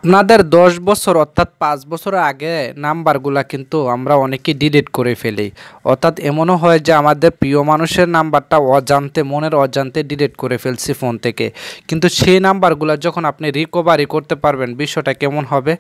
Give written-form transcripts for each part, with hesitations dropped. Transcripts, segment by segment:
আপনাদের ১০ বছর অর্থাৎ ৫ বছর আগে নাম্বারগুলা কিন্তু আমরা অনেকেই ডিলিট করে ফেলি। অর্থাৎ এমনও হয় যে আমাদের প্রিয় মানুষের নাম্বারটা মনের অজান্তে ডিলিট করে ফেলছি ফোন থেকে। কিন্তু সেই নাম্বারগুলা যখন আপনি রিকভারি করতে পারবেন, বিষয়টা কেমন হবে?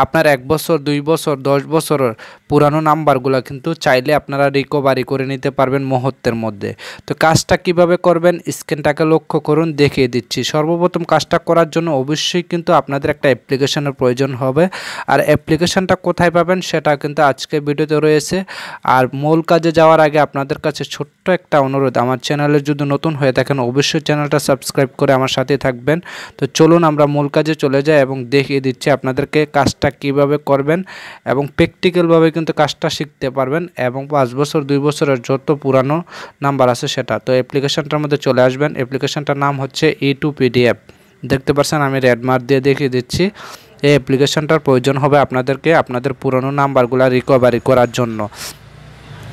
আপনার ১ বছর, ২ বছর, ১০ বছরের পুরানো নাম্বারগুলা কিন্তু চাইলে আপনারা রিকভারি করে নিতে পারবেন মুহূর্তের মধ্যে। তো কাজটা কিভাবে করবেন? স্ক্রিনটাকে লক্ষ্য করুন, দেখিয়ে দিচ্ছি। সর্বপ্রথম কাজটা করার জন্য অবশ্যই কিন্তু আপনাদের একটা অ্যাপ্লিকেশনের প্রয়োজন হবে। আর অ্যাপ্লিকেশনটা কোথায় পাবেন সেটা কিন্তু আজকে ভিডিওতে রয়েছে। আর মূল কাজে যাওয়ার আগে আপনাদের কাছে ছোট্ট একটা অনুরোধ, আমার চ্যানেলে যদি নতুন হয়ে থাকেন অবশ্যই চ্যানেলটা সাবস্ক্রাইব করে আমার সাথে থাকবেন। তো চলুন আমরা মূল কাজে চলে যাই এবং দেখিয়ে দিচ্ছি আপনাদেরকে কাজটা কিভাবে করবেন এবং প্র্যাকটিক্যালভাবে কিন্তু কাজটা শিখতে পারবেন এবং ৫ বছর ২ বছরের যত পুরানো নাম্বার আছে সেটা। তো অ্যাপ্লিকেশনটার মধ্যে চলে আসবেন। অ্যাপ্লিকেশনটার নাম হচ্ছে E2PDF। দেখতে পাচ্ছেন আমি রেড মার্ক দিয়ে দেখিয়ে দিচ্ছি। এই অ্যাপ্লিকেশনটার প্রয়োজন হবে আপনাদেরকে আপনাদের পুরনো নাম্বারগুলো রিকভারি করার জন্য।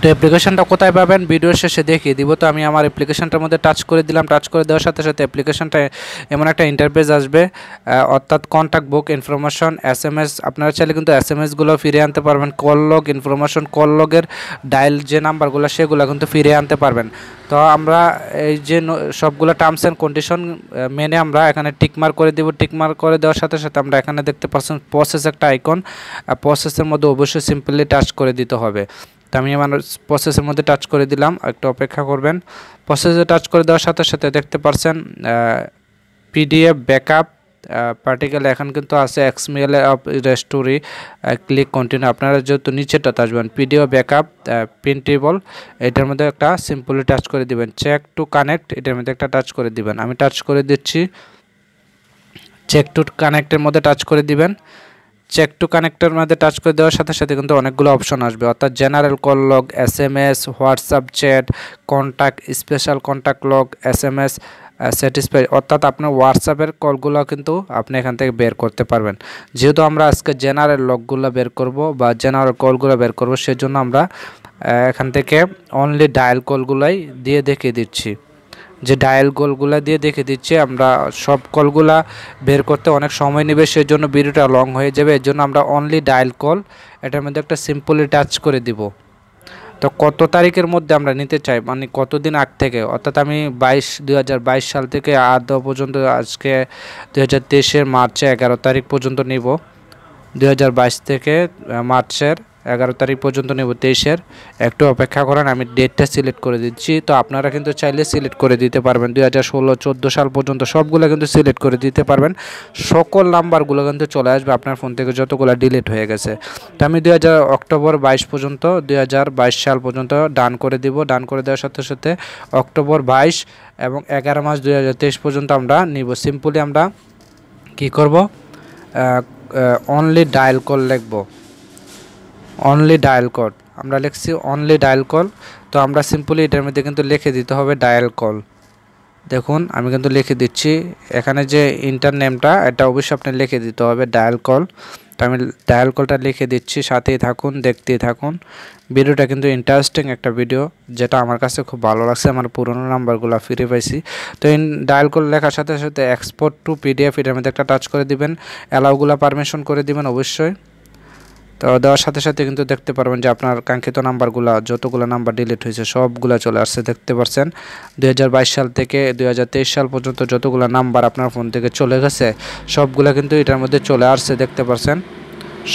তো অ্যাপ্লিকেশনটা কোথায় পাবেন ভিডিওর শেষে দেখিয়ে দিব। তো আমি আমার অ্যাপ্লিকেশনটার মধ্যে টাচ করে দিলাম। টাচ করে দেওয়ার সাথে সাথে অ্যাপ্লিকেশনটা এমন একটা ইন্টারফেস আসবে, অর্থাৎ কন্ট্যাক্ট বুক, ইনফরমেশন, SMS। আপনারা চাইলে কিন্তু SMSগুলো ফিরিয়ে আনতে পারবেন। কল লগ ইনফরমেশন, কল লগের ডায়াল যে নাম্বারগুলো সেগুলো কিন্তু ফিরিয়ে আনতে পারবেন। তো আমরা এই যে সবগুলো টার্মস অ্যান্ড কন্ডিশন মেনে আমরা এখানে টিকমার্ক করে দেব। টিকমার্ক করে দেওয়ার সাথে সাথে আমরা এখানে দেখতে পাচ্ছেন প্রসেস একটা আইকন। প্রসেসের মধ্যে অবশ্যই সিম্পলি টাচ করে দিতে হবে। তো আমি আমার প্রসেসের মধ্যে টাচ করে দিলাম, একটু অপেক্ষা করবেন। প্রসেসে টাচ করে দেওয়ার সাথে সাথে দেখতে পাচ্ছেন PDF ব্যাকআপ পার্টিকেল এখন কিন্তু আছে XML অফ রেস্টোরি, ক্লিক কন্টিনিউ। আপনারা যেহেতু নিচেটাতে আসবেন PDF ব্যাকআপ প্রিন্টেবল, এটার মধ্যে একটা সিম্পলি টাচ করে দিবেন। চেক টু কানেক্ট, এটার মধ্যে একটা টাচ করে দিবেন। আমি টাচ করে দিচ্ছি। চেক টু কানেক্টের মধ্যে টাচ করে দিবেন। চেক টু কানেক্টের মধ্যে টাচ করে দেওয়ার সাথে সাথে কিন্তু অনেকগুলো অপশন আসবে, অর্থাৎ general call log, SMS, WhatsApp chat, contact, special contact log, SMS satisfy, অর্থাৎ আপনার হোয়াটসঅ্যাপের কলগুলো কিন্তু আপনি এখান থেকে বের করতে পারবেন। যেহেতু আমরা আজকে জেনারেল লগগুলো বের করব বা জেনারেল কলগুলো বের করব, সেজন্য আমরা এখান থেকে অনলি ডায়াল কলগুলাই দিয়ে দেখিয়ে দিচ্ছি। যে ডায়াল কলগুলা দিয়ে দেখে দিচ্ছি, আমরা সব কলগুলা বের করতে অনেক সময় নেবে, সেজন্য ভিডিওটা লং হয়ে যাবে। এর জন্য আমরা অনলি ডায়াল কল, এটার মধ্যে একটা সিম্পলি টাচ করে দিব। তো কত তারিখের মধ্যে আমরা নিতে চাই, মানে কতদিন আগ থেকে, অর্থাৎ আমি 2022 সাল থেকে আদৌ পর্যন্ত, আজকে 2023-এর মার্চে 11 তারিখ পর্যন্ত নিব। 2022 থেকে মার্চের 11 তারিখ পর্যন্ত নেব 23-এর। একটু অপেক্ষা করেন, আমি ডেটটা সিলেক্ট করে দিচ্ছি। তো আপনারা কিন্তু চাইলে সিলেক্ট করে দিতে পারবেন 2016, 14 সাল পর্যন্ত সবগুলো কিন্তু সিলেক্ট করে দিতে পারবেন। সকল নাম্বারগুলো কিন্তু চলে আসবে আপনার ফোন থেকে যতগুলো ডিলিট হয়ে গেছে। তো আমি অক্টোবর 22 পর্যন্ত, 2022 সাল পর্যন্ত ডান করে দিব। ডান করে দেওয়ার সাথে সাথে অক্টোবর 22 এবং 11 মাস 2023 পর্যন্ত আমরা নিব। সিম্পলি আমরা কি করব, অনলি ডায়াল কল লিখব। অনলি ডায়াল কল আমরা লিখছি, অনলি ডায়াল কল। তো আমরা সিম্পলি এটার মধ্যে কিন্তু লিখে দিতে হবে ডায়াল কল। দেখুন আমি কিন্তু লিখে দিচ্ছি, এখানে যে ইন্টার নেমটা এটা অবশ্যই আপনি লিখে দিতে হবে ডায়াল কল। তো আমি ডায়াল কলটা লিখে দিচ্ছি, সাথেই থাকুন, দেখতেই থাকুন। ভিডিওটা কিন্তু ইন্টারেস্টিং একটা ভিডিও, যেটা আমার কাছে খুব ভালো লাগছে, আমার পুরনো নাম্বারগুলো ফিরে পাইছি। তো ডায়াল কল লেখার সাথে সাথে এক্সপোর্ট টু PDF, এটার মধ্যে একটা টাচ করে দিবেন। অ্যালাউগুলো পারমিশন করে দিবেন অবশ্যই। তো দেওয়ার সাথে সাথে কিন্তু দেখতে পারবেন যে আপনার কাঙ্ক্ষিত নাম্বারগুলো, যতগুলো নাম্বার ডিলিট হয়েছে সবগুলো চলে আসছে। দেখতে পাচ্ছেন 2022 সাল থেকে 2023 সাল পর্যন্ত যতগুলো নাম্বার আপনার ফোন থেকে চলে গেছে সবগুলো কিন্তু এটার মধ্যে চলে আসছে। দেখতে পাচ্ছেন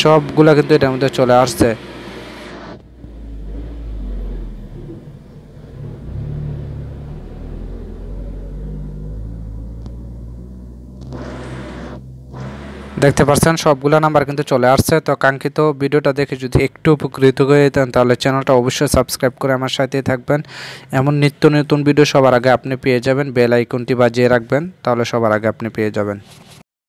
সবগুলো কিন্তু এটার মধ্যে চলে আসছে। দেখতে পাচ্ছেন সবগুলো নাম্বার কিন্তু চলে আসছে। তো কাঙ্ক্ষিত ভিডিওটা দেখে যদি একটু উপকৃত হয়ে যেতেন তাহলে চ্যানেলটা অবশ্যই সাবস্ক্রাইব করে আমার সাথেই থাকবেন। এমন নিত্য নতুন ভিডিও সবার আগে আপনি পেয়ে যাবেন। বেল আইকনটি বাজিয়ে রাখবেন, তাহলে সবার আগে আপনি পেয়ে যাবেন।